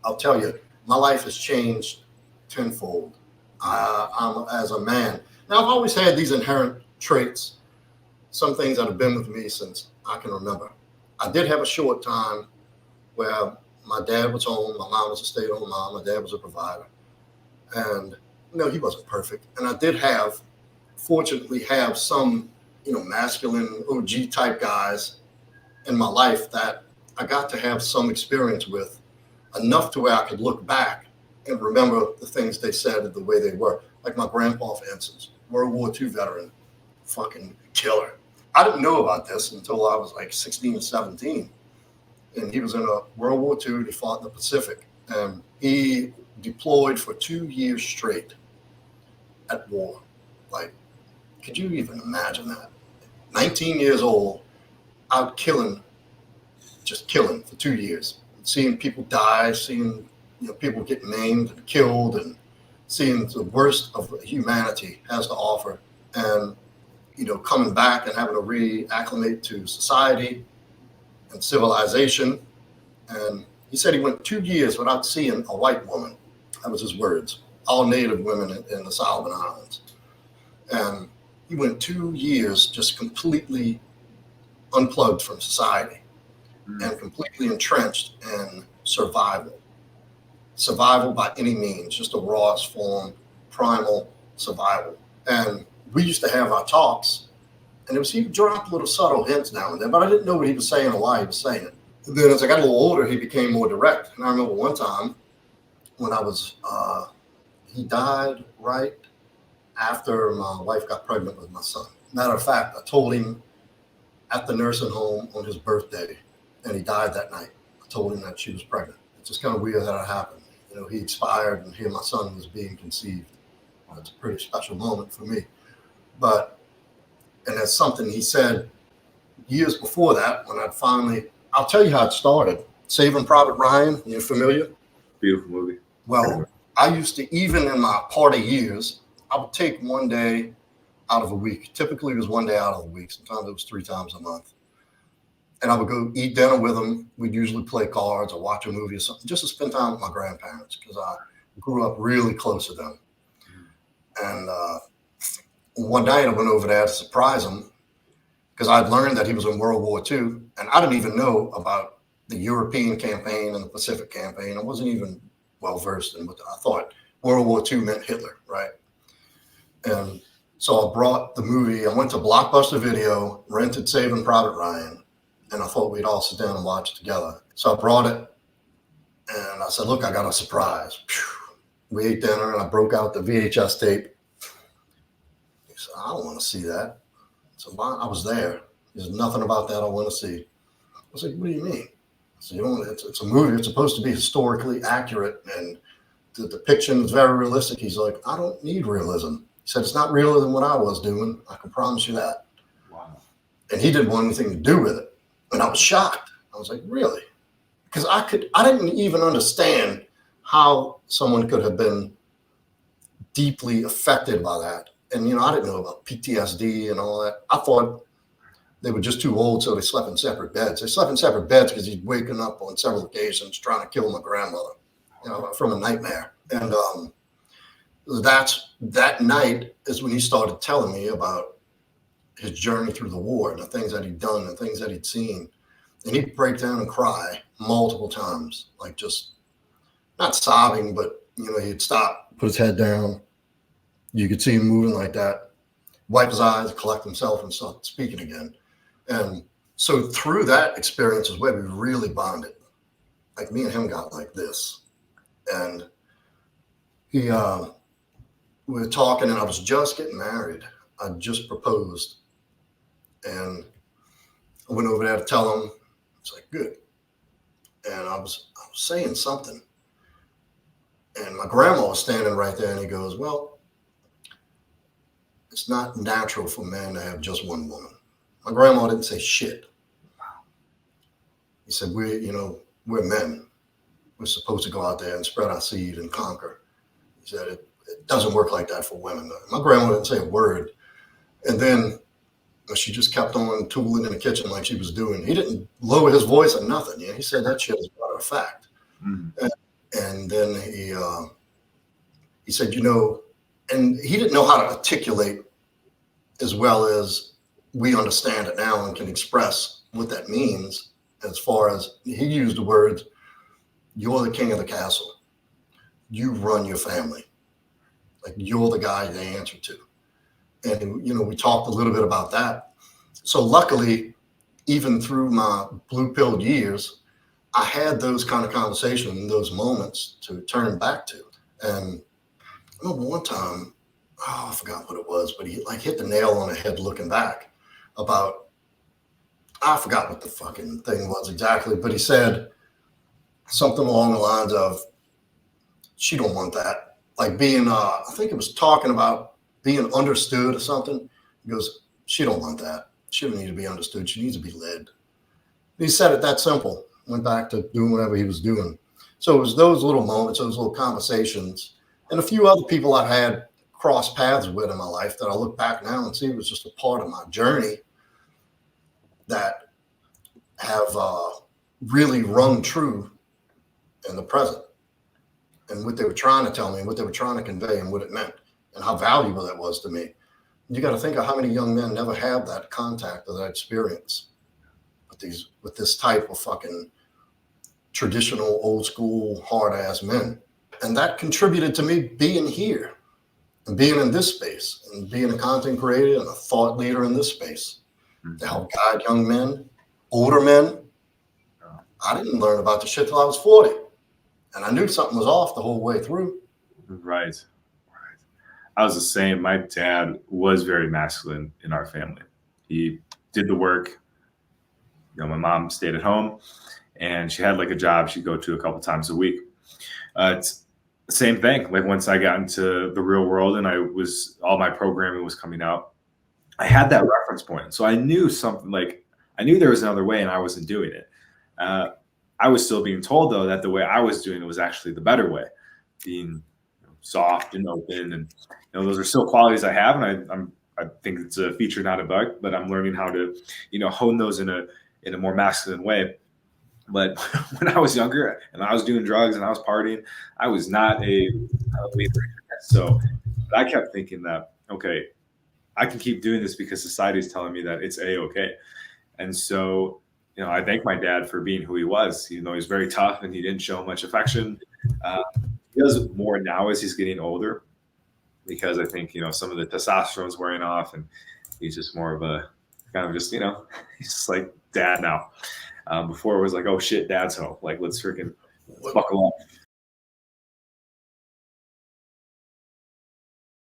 I'll tell you, my life has changed tenfold. I'm as a man. Now, I've always had these inherent traits, some things that have been with me since I can remember. I did have a short time where my dad was home, my mom was a stay-at-home mom, my dad was a provider. And no, he wasn't perfect. And I did fortunately have some, masculine OG type guys in my life that I got to have some experience with, enough to where I could look back and remember the things they said and the way they were. Like my grandpa, for instance, World War II veteran, fucking killer. I didn't know about this until I was like 16 or 17. And he was in a World War II. He fought in the Pacific. And he deployed for 2 years straight at war. Like, could you even imagine that? 19 years old, out just killing for 2 years. Seeing people die, seeing people get maimed and killed, and seeing the worst of humanity has to offer, and coming back and having to reacclimate to society and civilization. And he said he went 2 years without seeing a white woman. That was his words. All native women in the Solomon Islands. And he went 2 years just completely unplugged from society and completely entrenched in survival by any means, just the rawest form, primal survival. And we used to have our talks, and he dropped little subtle hints now and then, but I didn't know what he was saying or why he was saying it. And then as I got a little older, he became more direct. And I remember one time when he died right after my wife got pregnant with my son. Matter of fact, I told him at the nursing home on his birthday, and he died that night. I told him that she was pregnant. It's just kind of weird that it happened. He expired, and here my son was being conceived. It's a pretty special moment for me. And that's something he said years before that, when I'll tell you how it started. Saving Private Ryan, you familiar? Beautiful movie. Well, I used to, even in my party years, I would take one day out of a week. Typically, it was one day out of the week. Sometimes it was 3 times a month. And I would go eat dinner with them. We'd usually play cards or watch a movie or something, just to spend time with my grandparents, because I grew up really close to them. And one night I went over there to surprise him, because I'd learned that he was in World War II, and I didn't even know about the European campaign and the Pacific campaign. I wasn't even well versed in what I thought World War II meant Hitler, right? And so I brought the movie. I went to Blockbuster Video, rented Saving Private Ryan, and I thought we'd all sit down and watch it together. So I brought it, and I said, "Look, I got a surprise." We ate dinner, and I broke out the VHS tape. He said, "I don't want to see that." So I was there. There's nothing about that I want to see. I was like, "What do you mean?" I said, it's a movie. It's supposed to be historically accurate, and the depiction is very realistic. He's like, "I don't need realism." He said, "It's not realer than what I was doing. I can promise you that." Wow. And he didn't want anything to do with it. And I was shocked. I was like, "Really?" Because I didn't even understand how someone could have been deeply affected by that. And, I didn't know about PTSD and all that. I thought they were just too old, so they slept in separate beds. They slept in separate beds because he'd waken up on several occasions trying to kill my grandmother, from a nightmare. And that night is when he started telling me about his journey through the war and the things that he'd done and things that he'd seen. And he'd break down and cry multiple times, like just not sobbing, but, he'd stop, put his head down. You could see him moving like that, wipe his eyes, collect himself, and start speaking again. And so through that experience is where we really bonded. Like, me and him got like this. And we were talking, and I was just getting married. I just proposed. And I went over there to tell him. It's like, good. And I was saying something. And my grandma was standing right there, and he goes, "Well, it's not natural for men to have just one woman." My grandma didn't say shit. He said, we're men. We're supposed to go out there and spread our seed and conquer. He said, it doesn't work like that for women. My grandma didn't say a word. And then she just kept on tooling in the kitchen like she was doing. He didn't lower his voice or nothing. He said that shit as a matter of fact. Mm-hmm. And then he said, you know, and he didn't know how to articulate as well as we understand it now and can express what that means. As far as he used the words, you're the king of the castle. You run your family. Like, you're the guy they answer to. And, you know, we talked a little bit about that. So luckily, even through my blue-pilled years, I had those kind of conversations and those moments to turn back to. And I remember one time, I forgot what it was, but he like hit the nail on the head looking back about, I forgot what the fucking thing was exactly, but he said something along the lines of, she don't want that. Like being, I think it was talking about being understood or something. He goes, she don't want that. She don't need to be understood. She needs to be led. He said it that simple, went back to doing whatever he was doing. So it was those little moments, those little conversations, and a few other people I've had cross paths with in my life that I look back now and see it was just a part of my journey that have really rung true in the present, and what they were trying to tell me and what they were trying to convey and what it meant and how valuable that was to me. You got to think of how many young men never have that contact or that experience with this type of fucking traditional, old school, hard ass men. And that contributed to me being here and being in this space and being a content creator and a thought leader in this space to help guide young men, older men. I didn't learn about the shit till I was 40. And I knew something was off the whole way through. Right. I was the same. My dad was very masculine in our family. He did the work. You know, my mom stayed at home and she had like a job she'd go to a couple times a week. It's the same thing. Like once I got into the real world and all my programming was coming out, I had that reference point. So I knew something, like I knew there was another way and I wasn't doing it. I was still being told though that the way I was doing it was actually the better way, being soft and open, and those are still qualities I have, and I think it's a feature, not a bug, but I'm learning how to hone those in a more masculine way. But when I was younger and I was doing drugs and I was partying, I was not a leader. So I kept thinking that, okay, I can keep doing this because society is telling me that it's a-okay. And so I thank my dad for being who he was. He was very tough and he didn't show much affection. He does more now as he's getting older, because I think, some of the testosterone's wearing off and he's just more of a kind of just, he's just like dad now. Before it was like, oh shit, dad's home. Like, let's freaking buckle up.